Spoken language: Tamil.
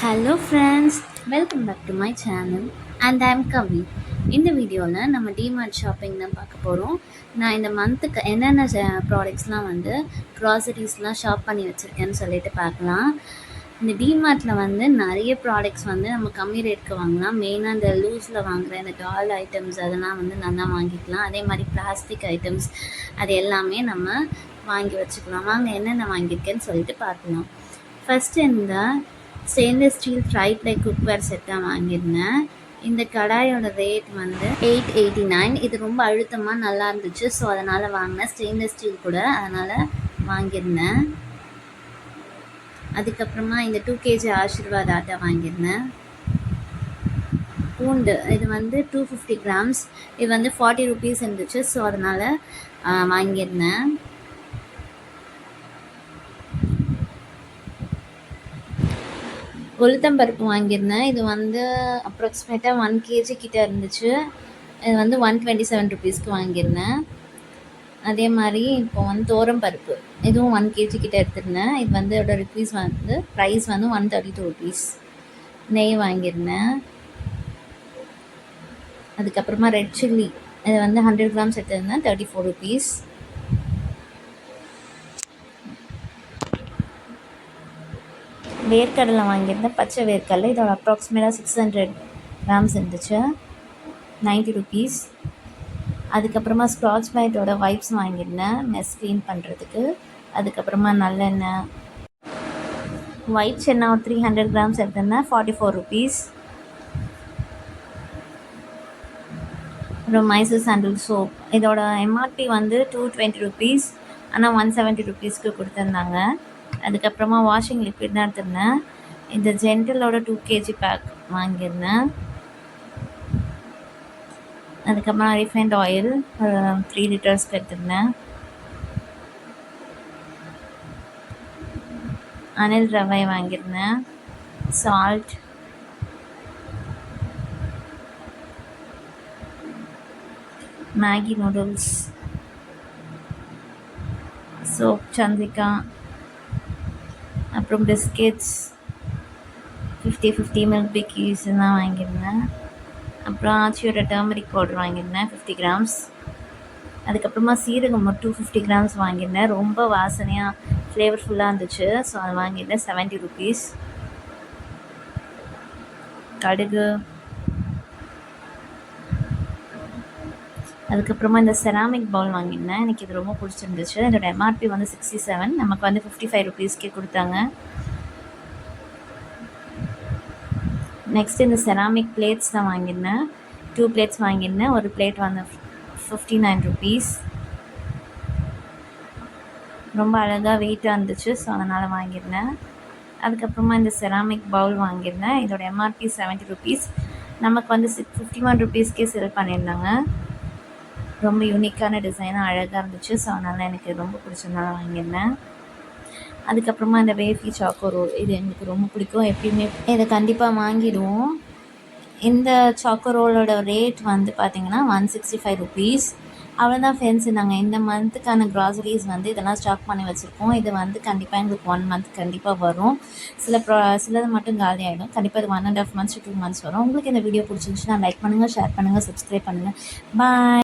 Hello friends, welcome back to my channel and I am Kavi. இந்த வீடியோவில் நம்ம டிமார்ட் ஷாப்பிங் தான் பார்க்க போகிறோம். நான் இந்த மந்த்துக்கு என்னென்ன ப்ராடக்ட்ஸ்லாம் க்ராசரிஸ்லாம் ஷாப் பண்ணி வச்சுருக்கேன்னு சொல்லிட்டு பார்க்கலாம். இந்த டிமார்ட்டில் நிறைய ப்ராடக்ட்ஸ் நம்ம கம்மி ரேட்டுக்கு வாங்கலாம். மெயினாக இந்த லூஸில் வாங்குகிற இந்த டால் ஐட்டம்ஸ் அதெல்லாம் நல்லா வாங்கிக்கலாம். அதே மாதிரி பிளாஸ்டிக் ஐட்டம்ஸ் அது எல்லாமே நம்ம வாங்கி வச்சுக்கலாம். வாங்க என்னென்ன வாங்கியிருக்கேன்னு சொல்லிட்டு பார்க்கலாம். ஃபஸ்ட்டு இந்த stainless steel fry play cookware செட்டாக வாங்கியிருந்தேன். இந்த கடாயோட ரேட் $889. இது ரொம்ப அழுத்தமாக நல்லா இருந்துச்சு. ஸோ அதனால் வாங்கினேன். ஸ்டெயின்லெஸ் ஸ்டீல் கூட, அதனால் வாங்கியிருந்தேன். அதுக்கப்புறமா இந்த 2 kg ஆஷிர்வாத் ஆட்டா வாங்கியிருந்தேன். பூண்டு இது 250 grams. இது ₹40 இருந்துச்சு. ஸோ அதனால் வாங்கியிருந்தேன். உளுத்தம்பருப்பு வாங்கியிருந்தேன். இது அப்ராக்சிமேட்டாக 1 kg கிட்டே இருந்துச்சு. இது ₹127 வாங்கியிருந்தேன். அதே மாதிரி இப்போ துவரம்பருப்பு இதுவும் 1 kg கிட்டே எடுத்திருந்தேன். இது இதோட ப்ரைஸ் ₹132. நெய் வாங்கியிருந்தேன். அதுக்கப்புறமா ரெட் சில்லி இது 100 grams எடுத்திருந்தேன், ₹34. வேர்க்கடலை வாங்கியிருந்தேன், பச்சை வேர்க்கடலை. இதோட அப்ராக்சிமேட்டாக 600 grams இருந்துச்சு, ₹90. அதுக்கப்புறமா ஸ்காட்ச் ப்ரைட்டோட வைப்ஸ் வாங்கியிருந்தேன் மெஸ் க்ளீன் பண்ணுறதுக்கு. அதுக்கப்புறமா நல்லெண்ணெய், ஒயிட் சென்னா 300 grams எடுத்திருந்தேன், ₹44. அப்புறம் மைசூர் சாண்டில் சோப் இதோட எம்ஆர்பி ₹220. ஆனால் ₹170 கொடுத்துருந்தாங்க. அதுக்கப்புறமா வாஷிங் லிக்விட் தான் எடுத்திருந்தேன். இந்த ஜென்டலோட 2 kg பேக் வாங்கியிருந்தேன். அதுக்கப்புறம் ரிஃபைண்ட் ஆயில் 3 liters எடுத்திருந்தேன். அனில் ரவை வாங்கியிருந்தேன். Salt, Maggi noodles, soap Chandrika, அப்புறம் பிஸ்கெட்ஸ் 50 மில்க் பிக்கீஸ் தான் வாங்கியிருந்தேன். அப்புறம் ஆச்சியோட டர்மரிக் பவுடர் வாங்கியிருந்தேன் 50 grams. அதுக்கப்புறமா சீரகம் 250 grams வாங்கியிருந்தேன். ரொம்ப வாசனையாக ஃப்ளேவர்ஃபுல்லாக இருந்துச்சு. ஸோ அதை வாங்கியிருந்தேன், ₹70. கடுகு, அதுக்கப்புறமா இந்த செராமிக் பவுல் வாங்கியிருந்தேன். எனக்கு இது ரொம்ப பிடிச்சிருந்துச்சு. இதோட எம்ஆர்பி 67. நமக்கு ₹55 கொடுத்தாங்க. நெக்ஸ்ட் இந்த செராமிக் பிளேட்ஸ் தான் வாங்கியிருந்தேன். 2 plates வாங்கியிருந்தேன். ஒரு பிளேட் ₹59. ரொம்ப அழகாக வெயிட்டாக இருந்துச்சு. ஸோ அதனால் வாங்கியிருந்தேன். அதுக்கப்புறமா இந்த செராமிக் பவுல் வாங்கியிருந்தேன். இதோட எம்ஆர்பி ₹70. நமக்கு ₹51 செல் பண்ணியிருந்தாங்க. ரொம்ப யூனிக்கான டிசைனாக அழகாக இருந்துச்சு. ஸோ அதனால் எனக்கு ரொம்ப பிடிச்சதுனால வாங்கியிருந்தேன். அதுக்கப்புறமா இந்த வேஃபி சாக்கோ ரோல் இது எனக்கு ரொம்ப பிடிக்கும். எப்பயுமே இதை கண்டிப்பாக வாங்கிடுவோம். இந்த சாக்கோ ரோலோட ரேட் பார்த்திங்கன்னா ₹165. அவ்வளோதான் ஃப்ரெண்ட்ஸ். நாங்கள் இந்த மந்த்துக்கான க்ராசரிஸ் இதெல்லாம் ஸ்டாக் பண்ணி வச்சுருக்கோம். இது கண்டிப்பாக எங்களுக்கு 1 month கண்டிப்பாக வரும். சிலது மட்டும் காலி ஆகிடும். கண்டிப்பாக இது 1.5 months to 2 months வரும். உங்களுக்கு இந்த வீடியோ பிடிச்சிருந்துச்சுன்னா லைக் பண்ணுங்கள், ஷேர் பண்ணுங்கள், சப்ஸ்கிரைப் பண்ணுங்கள். பாய்.